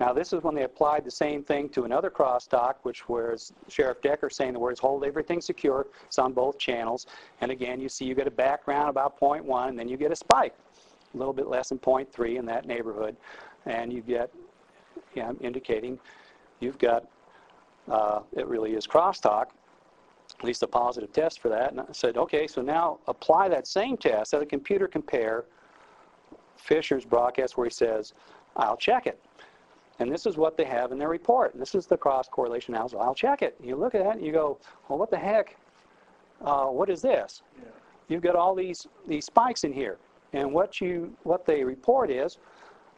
Now this is when they applied the same thing to another crosstalk, which was Sheriff Decker saying the words "hold everything secure." It's on both channels, and again you see you get a background about 0.1, and then you get a spike, a little bit less than 0.3 in that neighborhood, and you get, indicating you've got it really is crosstalk, at least a positive test for that. And I said, okay, so now apply that same test, have the computer compare Fisher's broadcast where he says, "I'll check it." And this is what they have in their report. This is the cross-correlation analysis. I'll check it. You look at that and you go, well, what the heck? What is this? Yeah. You've got all these spikes in here. And what they report is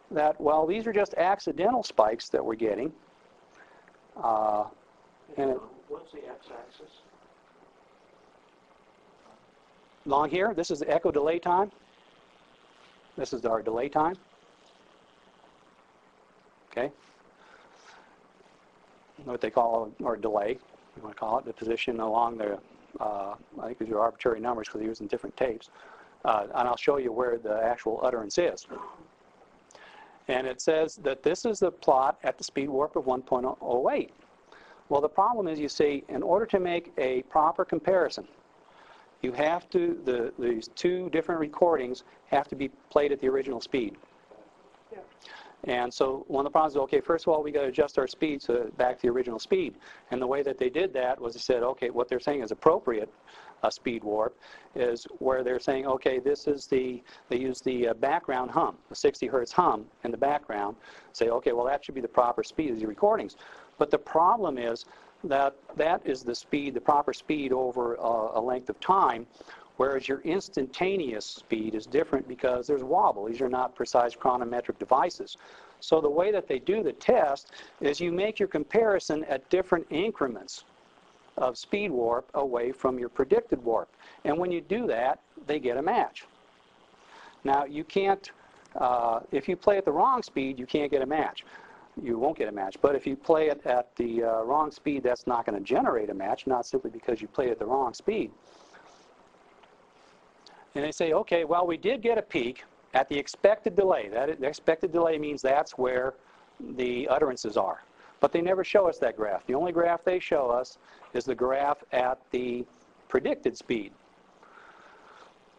that, well, these are just accidental spikes that we're getting. What's the x-axis? Along here, this is the echo delay time. This is our delay time. Okay, what they call or delay, you want to call it, the position along the, I think these are arbitrary numbers because they're using different tapes. And I'll show you where the actual utterance is. And it says that this is the plot at the speed warp of 1.08. Well, the problem is, you see, in order to make a proper comparison, you have to, these two different recordings have to be played at the original speed. And so one of the problems is, okay, first of all, we got to adjust our speed so back to the original speed. And the way that they did that was they said, okay, what they're saying is appropriate speed warp is where they're saying, okay, this is they use the background hum, the 60 hertz hum in the background, say, okay, well, that should be the proper speed of the recordings. But the problem is that that is the speed, the proper speed over a length of time, whereas your instantaneous speed is different because there's wobble. These are not precise chronometric devices. So the way that they do the test is you make your comparison at different increments of speed warp away from your predicted warp. And when you do that, they get a match. Now you can't, if you play at the wrong speed, you can't get a match. You won't get a match. But if you play it at the wrong speed, that's not going to generate a match, not simply because you played at the wrong speed. And they say, okay, well, we did get a peak at the expected delay. The expected delay means that's where the utterances are. But they never show us that graph. The only graph they show us is the graph at the predicted speed.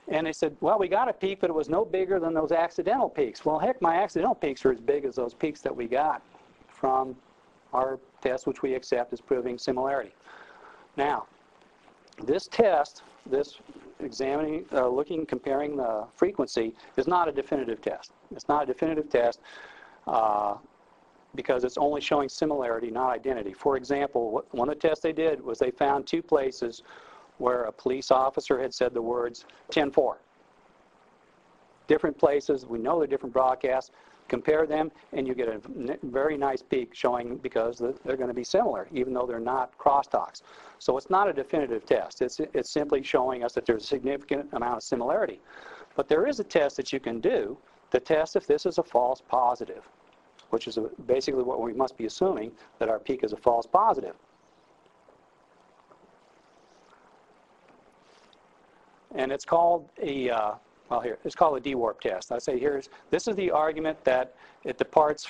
And they said, well, we got a peak, but it was no bigger than those accidental peaks. Well, heck, my accidental peaks are as big as those peaks that we got from our test, which we accept as proving similarity. Now, this test, this examining, comparing the frequency, is not a definitive test. It's not a definitive test because it's only showing similarity, not identity. For example, one of the tests they did was they found two places where a police officer had said the words 10-4. Different places, we know they're different broadcasts, compare them, and you get a very nice peak showing because they're going to be similar, even though they're not crosstalks. So it's not a definitive test. It's simply showing us that there's a significant amount of similarity. But there is a test that you can do to test if this is a false positive, which is basically what we must be assuming, that our peak is a false positive. And it's called a, it's called a D-warp test. I say this is the argument that it departs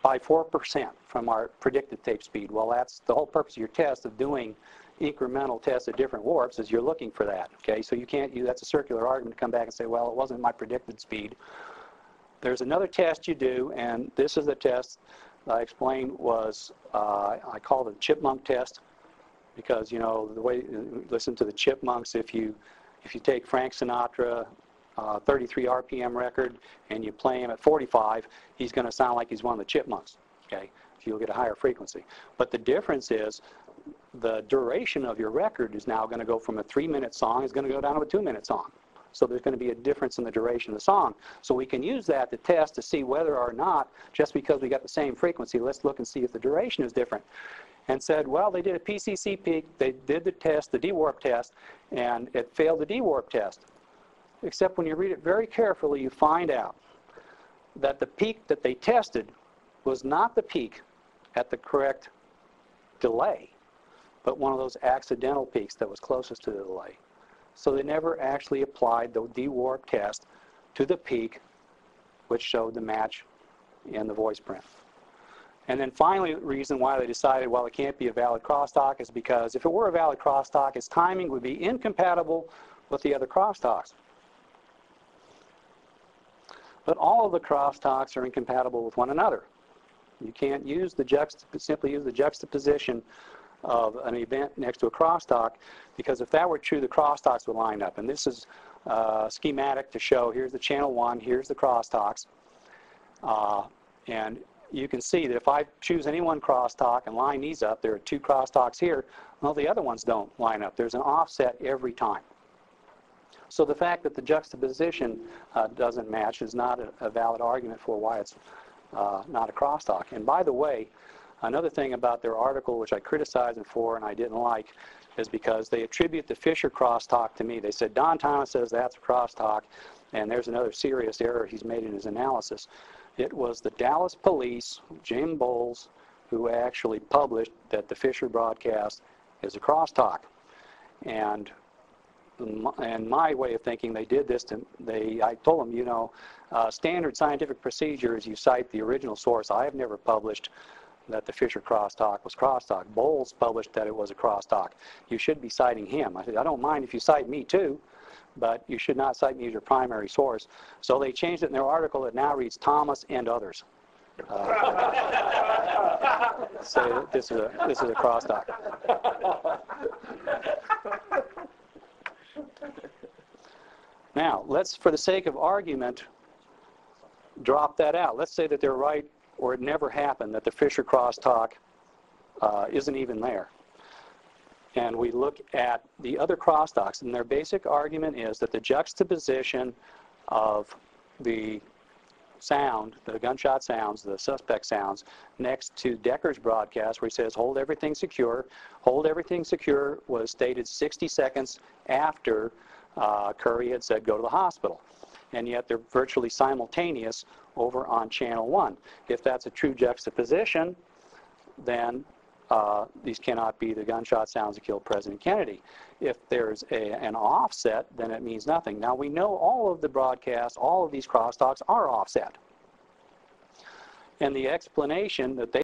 by 4% from our predicted tape speed. Well, that's the whole purpose of your test of doing incremental tests at different warps is you're looking for that, okay? So you can't, that's a circular argument to come back and say, well, it wasn't my predicted speed. There's another test you do, and this is the test I explained was, I call it the chipmunk test because, you know, the way, listen to the chipmunks, if you take Frank Sinatra, 33 RPM record, and you play him at 45, he's going to sound like he's one of the chipmunks, okay? So you'll get a higher frequency. But the difference is the duration of your record is now going to go from a 3-minute song, is going to go down to a 2-minute song. So there's going to be a difference in the duration of the song. So we can use that to test to see whether or not, just because we got the same frequency, let's look and see if the duration is different. And said, well, they did a PCC peak, they did the test, the D-warp test, and it failed the D-warp test. Except when you read it very carefully, you find out that the peak that they tested was not the peak at the correct delay, but one of those accidental peaks that was closest to the delay. So they never actually applied the D-warp test to the peak which showed the match in the voice print. And then finally, the reason why they decided, well, it can't be a valid crosstalk is because if it were a valid crosstalk, its timing would be incompatible with the other crosstalks. But all of the crosstalks are incompatible with one another. You can't use simply use the juxtaposition of an event next to a crosstalk, because if that were true, the crosstalks would line up. And this is schematic to show, here's the channel 1, here's the crosstalks. And you can see that if I choose any one crosstalk and line these up, there are 2 crosstalks here, well, the other ones don't line up. There's an offset every time. So the fact that the juxtaposition doesn't match is not a valid argument for why it's not a crosstalk. And by the way, another thing about their article, which I criticized them for and I didn't like, is because they attribute the Fisher crosstalk to me. They said, Don Thomas says that's a crosstalk, and there's another serious error he's made in his analysis. It was the Dallas police, Jim Bowles, who actually published that the Fisher broadcast is a crosstalk. And my way of thinking, they did this I told them, you know, standard scientific procedure is you cite the original source. I have never published that the Fisher crosstalk was crosstalk. Bowles published that it was a crosstalk. You should be citing him. I said, I don't mind if you cite me too, but you should not cite me as your primary source. So they changed it in their article. It now reads Thomas and others. Say that this is a crosstalk. Now, let's, for the sake of argument, drop that out. Let's say that they're right, or it never happened, that the Fisher crosstalk isn't even there. And we look at the other crosstalks, and their basic argument is that the juxtaposition of the sound, the gunshot sounds, the suspect sounds, next to Decker's broadcast where he says, hold everything secure. Hold everything secure was stated 60 seconds after Curry had said go to the hospital. And yet they're virtually simultaneous over on channel 1. If that's a true juxtaposition, then these cannot be the gunshot sounds that killed President Kennedy. If there's an offset, then it means nothing. Now we know all of the broadcasts, all of these crosstalks are offset. And the explanation that they